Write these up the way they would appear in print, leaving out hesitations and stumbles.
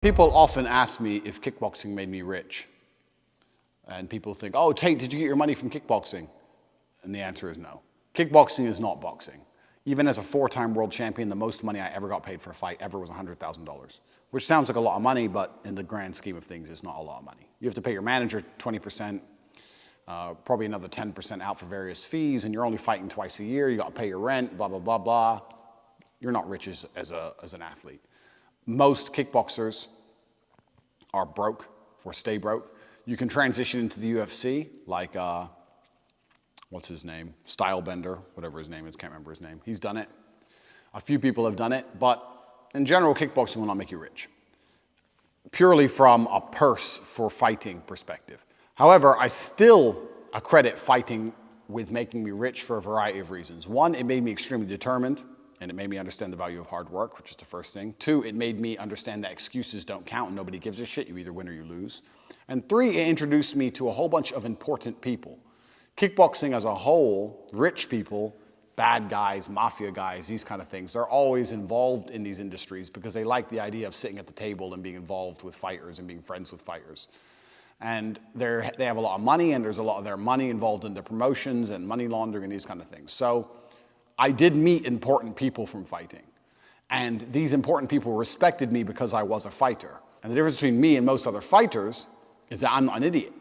People often ask me if kickboxing made me rich. And people think, oh, Tate, did you get your money from kickboxing? And the answer is no. Kickboxing is not boxing. Even as a 4-time world champion, the most money I ever got paid for a fight ever was $100,000, which sounds like a lot of money, but in the grand scheme of things, it's not a lot of money. You have to pay your manager 20%, probably another 10% out for various fees, and you're only fighting twice a year. You got to pay your rent, blah, blah, blah, blah. You're not rich as an athlete. Most kickboxers are broke or stay broke. You can transition into the UFC like, what's his name? Stylebender, whatever his name is, can't remember his name. He's done it. A few people have done it, but in general, kickboxing will not make you rich, purely from a purse for fighting perspective. However, I still accredit fighting with making me rich for a variety of reasons. One, it made me extremely determined, and it made me understand the value of hard work, which is the first thing. Two, it made me understand that excuses don't count and nobody gives a shit. You either win or you lose. And three, it introduced me to a whole bunch of important people. Kickboxing as a whole, rich people, bad guys, mafia guys, these kind of things, they're always involved in these industries because they like the idea of sitting at the table and being involved with fighters and being friends with fighters. And they have a lot of money, and there's a lot of their money involved in the promotions and money laundering and these kind of things. So I did meet important people from fighting. And these important people respected me because I was a fighter. And the difference between me and most other fighters is that I'm not an idiot.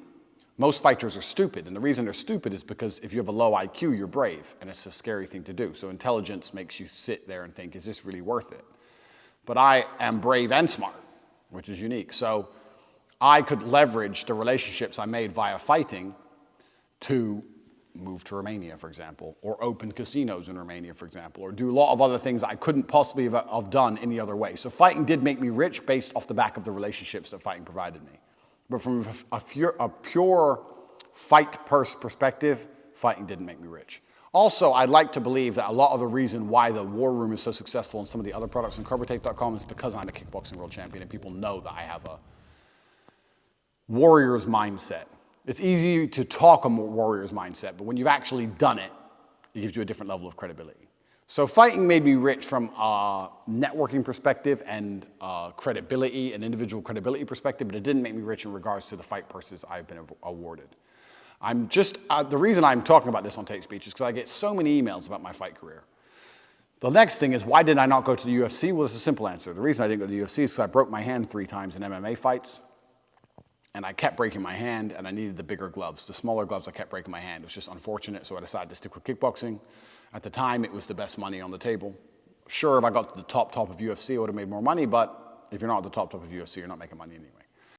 Most fighters are stupid, and the reason they're stupid is because if you have a low IQ, you're brave, and it's a scary thing to do. So intelligence makes you sit there and think, is this really worth it? But I am brave and smart, which is unique. So I could leverage the relationships I made via fighting to move to Romania, for example, or open casinos in Romania, for example, or do a lot of other things I couldn't possibly have done any other way. So fighting did make me rich based off the back of the relationships that fighting provided me. But from a pure fight purse perspective, fighting didn't make me rich. Also, I'd like to believe that a lot of the reason why the War Room is so successful and some of the other products on CobraTape.com is because I'm a kickboxing world champion and people know that I have a warrior's mindset. It's easy to talk a warrior's mindset, but when you've actually done it, it gives you a different level of credibility. So fighting made me rich from a networking perspective and credibility and individual credibility perspective, but it didn't make me rich in regards to the fight purses I've been awarded. The reason I'm talking about this on Tate Speech is because I get so many emails about my fight career. The next thing is, why did I not go to the UFC? Well, it's a simple answer. The reason I didn't go to the UFC is because I broke my hand 3 times in MMA fights, and I kept breaking my hand, and I needed the bigger gloves. The smaller gloves, I kept breaking my hand. It was just unfortunate, so I decided to stick with kickboxing. At the time, it was the best money on the table. Sure, if I got to the top of UFC, I would have made more money, but if you're not at the top of UFC, you're not making money anyway.